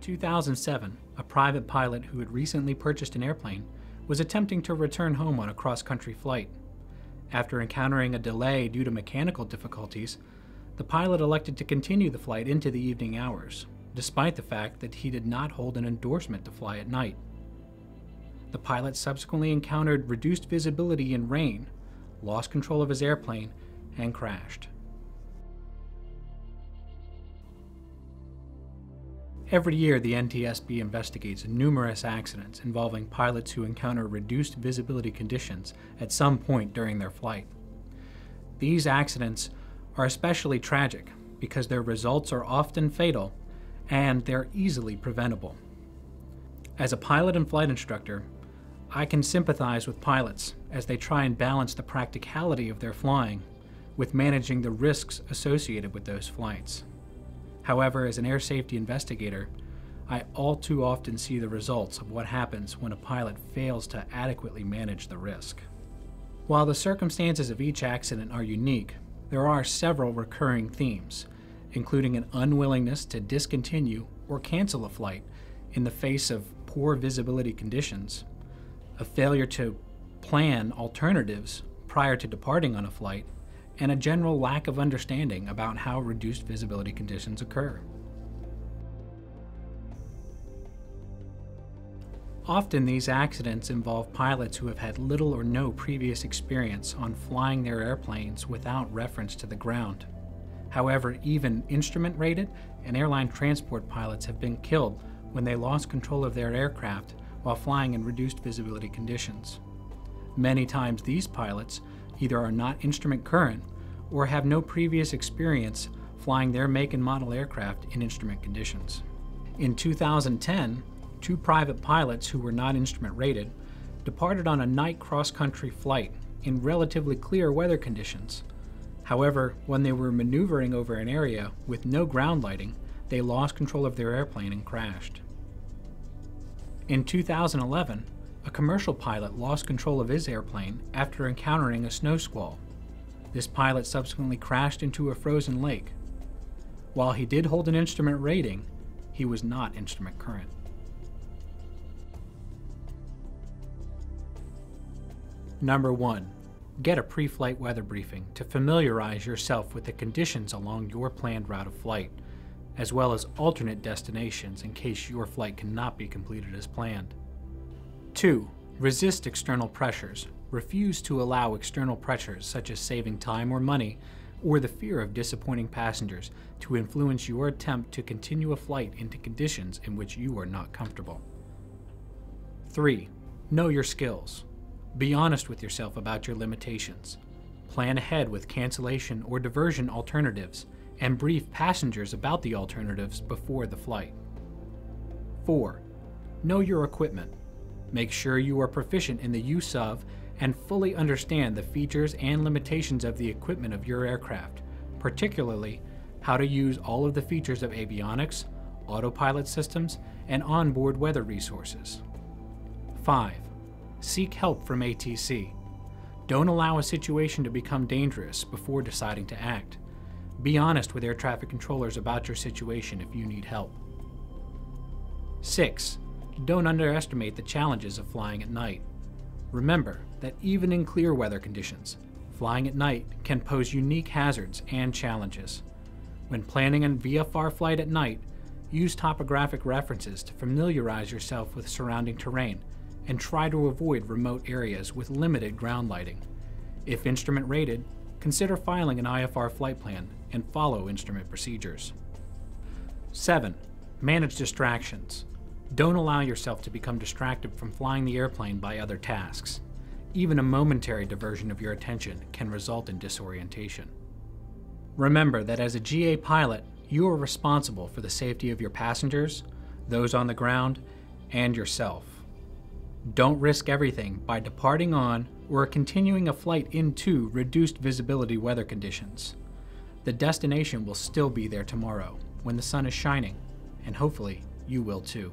2007, a private pilot who had recently purchased an airplane was attempting to return home on a cross-country flight. After encountering a delay due to mechanical difficulties, the pilot elected to continue the flight into the evening hours, despite the fact that he did not hold an endorsement to fly at night. The pilot subsequently encountered reduced visibility and rain, lost control of his airplane, and crashed. Every year, the NTSB investigates numerous accidents involving pilots who encounter reduced visibility conditions at some point during their flight. These accidents are especially tragic because their results are often fatal and they're easily preventable. As a pilot and flight instructor, I can sympathize with pilots as they try and balance the practicality of their flying with managing the risks associated with those flights. However, as an air safety investigator, I all too often see the results of what happens when a pilot fails to adequately manage the risk. While the circumstances of each accident are unique, there are several recurring themes, including an unwillingness to discontinue or cancel a flight in the face of poor visibility conditions, a failure to plan alternatives prior to departing on a flight, and a general lack of understanding about how reduced visibility conditions occur. Often these accidents involve pilots who have had little or no previous experience on flying their airplanes without reference to the ground. However, even instrument-rated and airline transport pilots have been killed when they lost control of their aircraft while flying in reduced visibility conditions. Many times these pilots either are not instrument current or have no previous experience flying their make and model aircraft in instrument conditions. In 2010, two private pilots who were not instrument rated departed on a night cross-country flight in relatively clear weather conditions. However, when they were maneuvering over an area with no ground lighting, they lost control of their airplane and crashed. In 2011, a commercial pilot lost control of his airplane after encountering a snow squall. This pilot subsequently crashed into a frozen lake. While he did hold an instrument rating, he was not instrument current. Number 1. Get a pre-flight weather briefing to familiarize yourself with the conditions along your planned route of flight, as well as alternate destinations in case your flight cannot be completed as planned. 2. Resist external pressures. Refuse to allow external pressures such as saving time or money or the fear of disappointing passengers to influence your attempt to continue a flight into conditions in which you are not comfortable. 3. Know your skills. Be honest with yourself about your limitations. Plan ahead with cancellation or diversion alternatives and brief passengers about the alternatives before the flight. 4. Know your equipment. Make sure you are proficient in the use of and fully understand the features and limitations of the equipment of your aircraft, particularly how to use all of the features of avionics, autopilot systems, and onboard weather resources. 5. Seek help from ATC. Don't allow a situation to become dangerous before deciding to act. Be honest with air traffic controllers about your situation if you need help. 6. Don't underestimate the challenges of flying at night. Remember that even in clear weather conditions, flying at night can pose unique hazards and challenges. When planning a VFR flight at night, use topographic references to familiarize yourself with surrounding terrain and try to avoid remote areas with limited ground lighting. If instrument rated, consider filing an IFR flight plan and follow instrument procedures. 7. Manage distractions. Don't allow yourself to become distracted from flying the airplane by other tasks. Even a momentary diversion of your attention can result in disorientation. Remember that as a GA pilot, you are responsible for the safety of your passengers, those on the ground, and yourself. Don't risk everything by departing on or continuing a flight into reduced visibility weather conditions. The destination will still be there tomorrow when the sun is shining, and hopefully you will too.